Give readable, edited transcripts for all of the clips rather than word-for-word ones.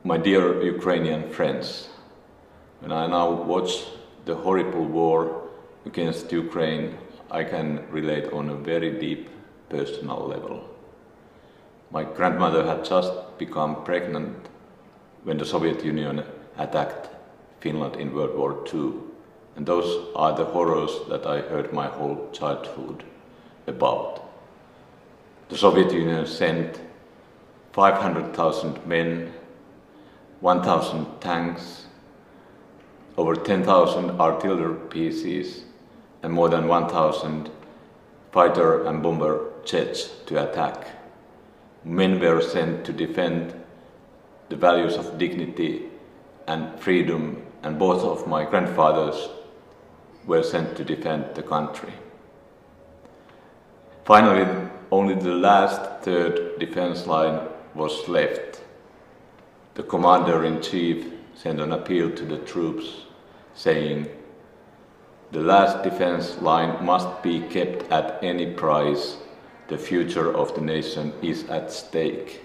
My dear Ukrainian friends, when I now watch the horrible war against Ukraine, I can relate on a very deep personal level. My grandmother had just become pregnant when the Soviet Union attacked Finland in World War II. And those are the horrors that I heard my whole childhood about. The Soviet Union sent 500,000 men, 1,000 tanks, over 10,000 artillery pieces, and more than 1,000 fighter and bomber jets to attack. Men were sent to defend the values of dignity and freedom, and both of my grandfathers were sent to defend the country. Finally, only the last third defense line was left. The commander-in-chief sent an appeal to the troops saying, "The last defense line must be kept at any price. The future of the nation is at stake."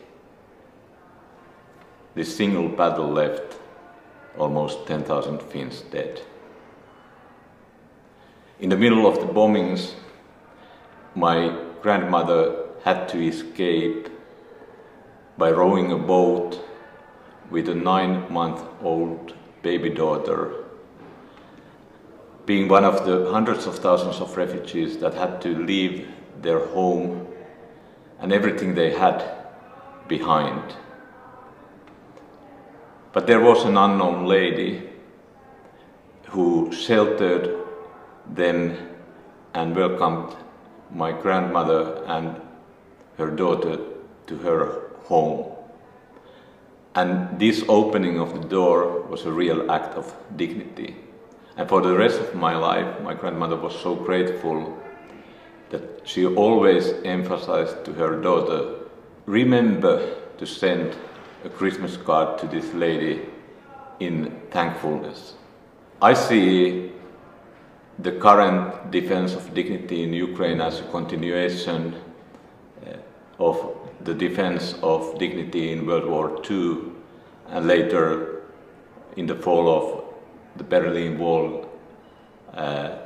This single battle left almost 10,000 Finns dead. In the middle of the bombings, my grandmother had to escape by rowing a boat with a 9-month-old baby daughter, being one of the hundreds of thousands of refugees that had to leave their home and everything they had behind. But there was an unknown lady who sheltered them and welcomed my grandmother and her daughter to her home. And this opening of the door was a real act of dignity. And for the rest of my life, my grandmother was so grateful that she always emphasized to her daughter, "Remember to send a Christmas card to this lady in thankfulness." I see the current defense of dignity in Ukraine as a continuation of the defense of dignity in World War II and later in the fall of the Berlin Wall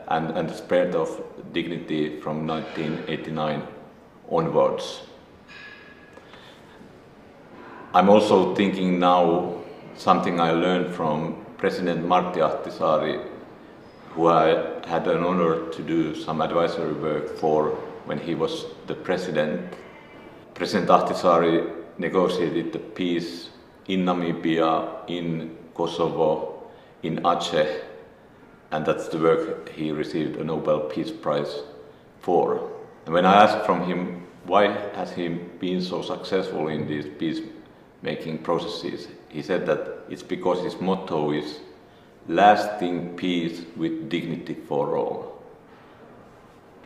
and the spread of dignity from 1989 onwards. I'm also thinking now something I learned from President Martti Ahtisaari, who I had an honor to do some advisory work for when he was the president. President Ahtisaari negotiated the peace in Namibia, in Kosovo, in Aceh, and that's the work he received a Nobel Peace Prize for. And when I asked from him why has he been so successful in these peacemaking processes, he said that it's because his motto is lasting peace with dignity for all.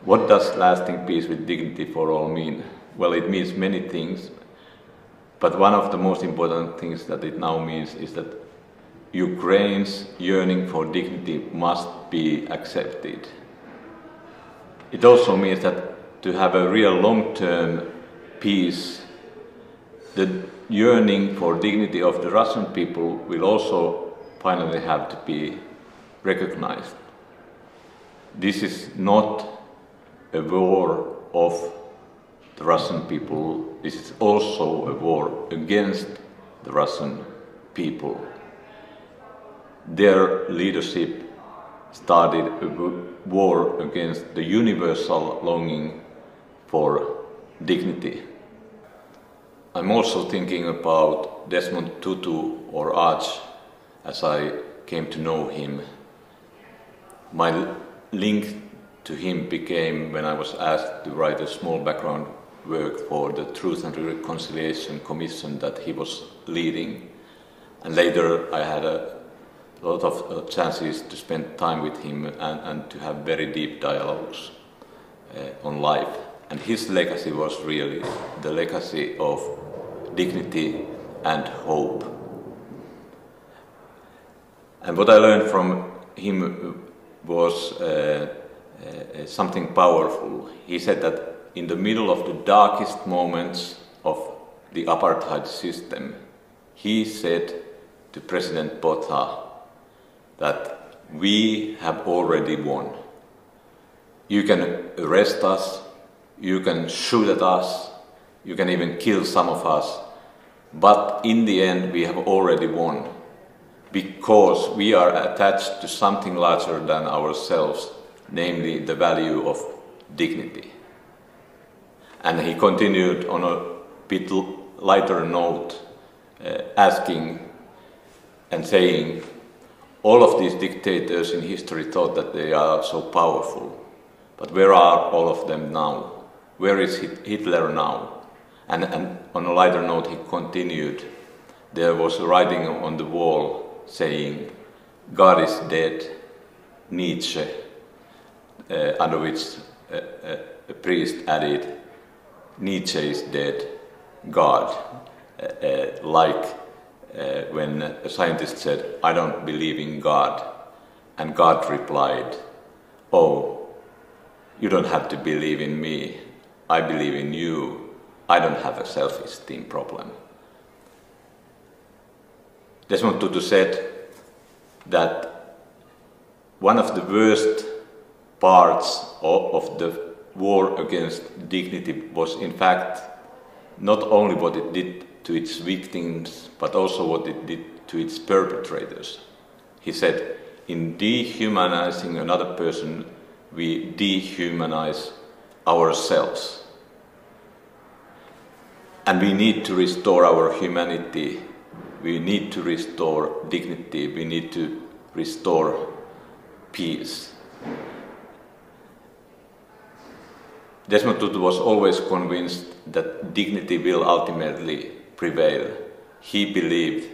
What does lasting peace with dignity for all mean? Well, it means many things, but one of the most important things that it now means is that Ukraine's yearning for dignity must be accepted. It also means that to have a real long-term peace, the yearning for dignity of the Russian people will also finally have to be recognized. This is not a war of the Russian people, this is also a war against the Russian people. Their leadership started a war against the universal longing for dignity. I'm also thinking about Desmond Tutu, or Arch, as I came to know him. My link to him became when I was asked to write a small background work for the Truth and Reconciliation Commission that he was leading. And later I had a lot of chances to spend time with him and to have very deep dialogues on life. And his legacy was really the legacy of dignity and hope. And what I learned from him was something powerful. He said that in the middle of the darkest moments of the apartheid system, he said to President Botha that we have already won. You can arrest us, you can shoot at us, you can even kill some of us, but in the end we have already won, because we are attached to something larger than ourselves, namely the value of dignity. And he continued on a bit lighter note, asking and saying, all of these dictators in history thought that they are so powerful, but where are all of them now? Where is Hitler now? And on a lighter note he continued, there was a writing on the wall saying, God is dead, Nietzsche, under which a priest added, Nietzsche is dead, God, when a scientist said, I don't believe in God, and God replied, oh, you don't have to believe in me, I believe in you, I don't have a self-esteem problem. Desmond Tutu said that one of the worst parts of the war against dignity was in fact not only what it did to its victims, but also what it did to its perpetrators. He said, in dehumanizing another person, we dehumanize ourselves. And we need to restore our humanity, we need to restore dignity, we need to restore peace. Desmond Tutu was always convinced that dignity will ultimately prevail. He believed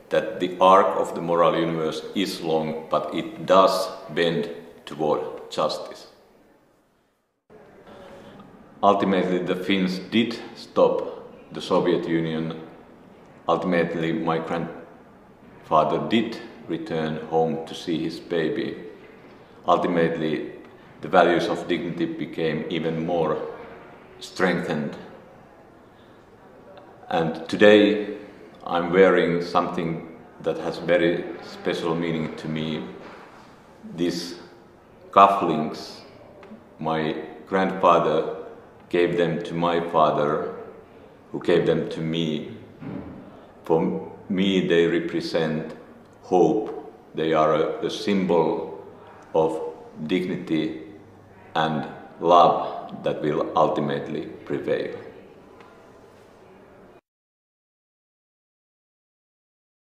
that the arc of the moral universe is long, but it does bend toward justice. Ultimately, the Finns did stop the Soviet Union. Ultimately, my grandfather did return home to see his baby. Ultimately, the values of dignity became even more strengthened. And today I'm wearing something that has very special meaning to me. These cufflinks, my grandfather gave them to my father, who gave them to me. For me they represent hope. They are a symbol of dignity and love that will ultimately prevail.